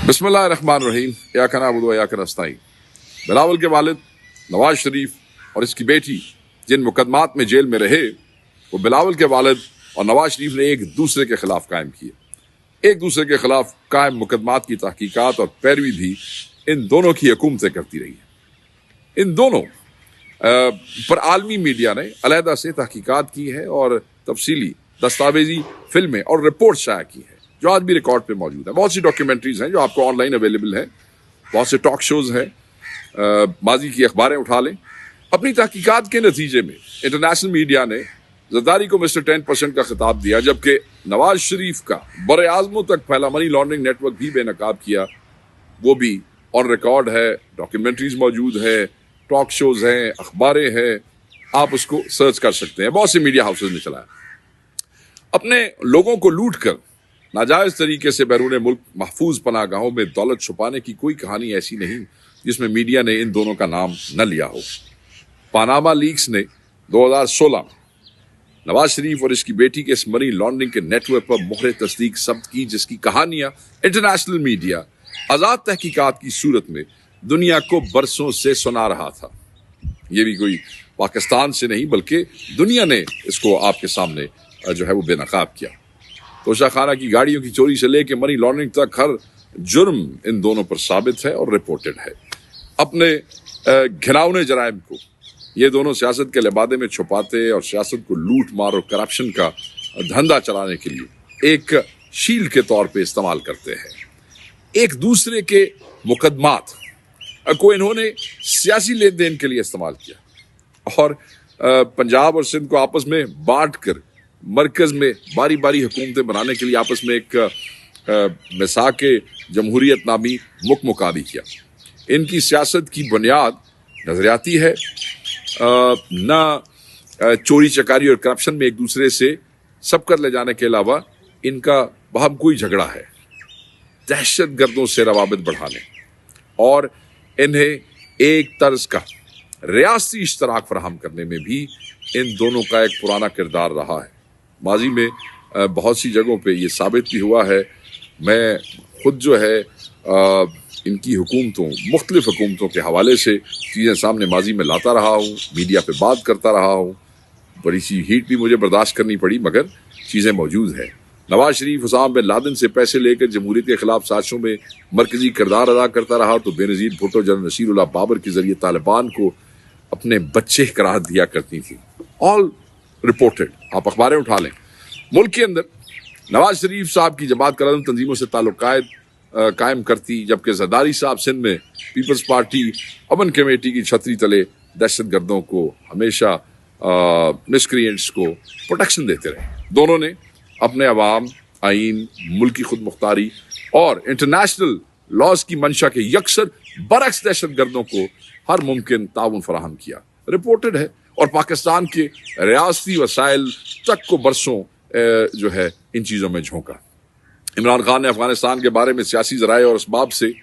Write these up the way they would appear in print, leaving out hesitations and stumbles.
बिस्मिल्लाहिर्रहमानिर्रहीम। या का नअबुदु व इय्याक नस्तईन। बिलावल के वालिद नवाज शरीफ और इसकी बेटी जिन मुकदमात में जेल में रहे, वो बिलावल के वालिद और नवाज शरीफ ने एक दूसरे के खिलाफ कायम किए। एक दूसरे के खिलाफ कायम मुकदमात की तहकीकात और पैरवी भी इन दोनों की हुकूमतें करती रही हैं। इन दोनों पर आलमी मीडिया ने अलहदा से तहकीकात की है और तफसीली दस्तावेजी फिल्में और रिपोर्ट शाया की है, जो आज भी रिकॉर्ड पे मौजूद है। बहुत सी डॉक्यूमेंट्रीज हैं जो आपको ऑनलाइन अवेलेबल हैं, बहुत से टॉक शोज हैं, माजी की अखबारें उठा लें। अपनी तहकीकात के नतीजे में इंटरनेशनल मीडिया ने जरदारी को मिस्टर 10% का खिताब दिया, जबकि नवाज शरीफ का बड़े आजमों तक फैला मनी लॉन्ड्रिंग नेटवर्क भी बेनकाब किया। वो भी ऑन रिकॉर्ड है, डॉक्यूमेंट्रीज मौजूद है, टॉक शोज हैं, अखबारें हैं, आप उसको सर्च कर सकते हैं। बहुत से मीडिया हाउसेज ने चलाया। अपने लोगों को लूट कर नाजायज तरीके से बैरून मुल्क महफूज पनाहगाहों में दौलत छुपाने की कोई कहानी ऐसी नहीं जिसमें मीडिया ने इन दोनों का नाम न लिया हो। पानामा लीक्स ने 2016 में नवाज शरीफ और इसकी बेटी के इस मनी लॉन्ड्रिंग के नेटवर्क पर मोहर तस्दीक जब्त की, जिसकी कहानियां इंटरनेशनल मीडिया आजाद तहकीकात की सूरत में दुनिया को बरसों से सुना रहा था। ये भी कोई पाकिस्तान से नहीं बल्कि दुनिया ने इसको आपके सामने जो है वो बेनकाब किया। तोशाखाना की गाड़ियों की चोरी से लेके मनी लॉन्ड्रिंग तक हर जुर्म इन दोनों पर साबित है और रिपोर्टेड है। अपने घिनौने जराइम को ये दोनों सियासत के लिबादे में छुपाते और सियासत को लूट मार और करप्शन का धंधा चलाने के लिए एक शील्ड के तौर पे इस्तेमाल करते हैं। एक दूसरे के मुकदमात को इन्होंने सियासी लेन देन के लिए इस्तेमाल किया और पंजाब और सिंध को आपस में बांट कर मरकज में बारी बारी हुकूमतें बनाने के लिए आपस में एक मिसाक जमहूरियत नामी मुकमुकाबी किया। इनकी सियासत की बुनियाद नजरियाती है, ना चोरी चकारी और करप्शन में एक दूसरे से सबकत ले जाने के अलावा इनका बाहम कोई झगड़ा है दहशत गर्दों से रवाबित बढ़ाने और इन्हें एक तर्ज का रियासती इश्तराक फराहम करने में भी इन दोनों का एक पुराना किरदार रहा है। माजी में बहुत सी जगहों पे ये साबित भी हुआ है। मैं खुद जो है इनकी हुकूमतों, मुख्तलिफ हुकूमतों के हवाले से चीज़ें सामने माजी में लाता रहा हूँ, मीडिया पे बात करता रहा हूँ। बड़ी सी हीट भी मुझे बर्दाश्त करनी पड़ी, मगर चीज़ें मौजूद हैं। नवाज शरीफ उसामा बिन लादेन से पैसे लेकर जमहूरियत के खिलाफ साजिशों में मरकजी किरदार अदा करता रहा, तो बेनज़ीर भुट्टो जनरल नसीरुल्लाह बाबर के जरिए तालिबान को अपने बच्चे करार दिया करती थी। ऑल रिपोर्टेड, आप अखबारें उठा लें। मुल्क के अंदर नवाज शरीफ साहब की जमात करार तंजीमों से ताल्लुक कायम करती, जबकि जरदारी साहब सिंध में पीपल्स पार्टी अमन कमेटी की छतरी तले दहशत गर्दों को हमेशा मिसक्रिएंट्स को प्रोटेक्शन देते रहे। दोनों ने अपने अवाम, आइन, मुल्की खुद मुख्तारी और इंटरनेशनल लॉज की मंशा के यकसर बरक्स दहशत गर्दों को हर मुमकिन ताउन फराहम किया। रिपोर्टेड है और पाकिस्तान के रियासती वसाइल तक को बरसों जो है इन चीज़ों में झोंका। इमरान खान ने अफगानिस्तान के बारे में सियासी जराए और इसबाब से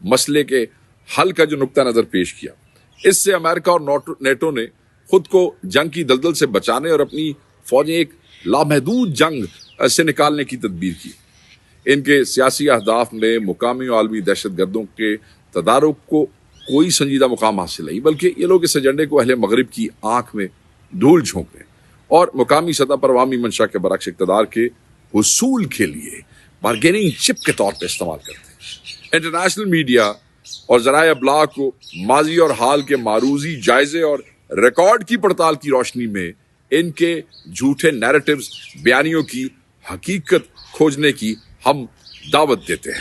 मसले के हल का जो नुक्ता नज़र पेश किया, इससे अमेरिका और नेटो ने खुद को जंग की दलदल से बचाने और अपनी फौजें एक लामहदूद जंग से निकालने की तदबीर की। इनके सियासी अहदाफ में मुकामी और आलमी दहशत गर्दों के तदारुक को कोई संजीदा मुकाम हासिल नहीं, बल्कि ये लोग इस एजेंडे को अहले मगरिब की आंख में धूल झोंक रहे और मुकामी सतह पर अवामी मंशा के बरक्स इक़्तिदार के हुसूल के लिए बारगेनिंग चिप के तौर पर इस्तेमाल करते हैं। इंटरनेशनल मीडिया और ज़राए अब्लाग को माजी और हाल के मारूजी जायजे और रिकॉर्ड की पड़ताल की रोशनी में इनके झूठे नैरेटिव्स, बयानियों की हकीकत खोजने की हम दावत देते हैं।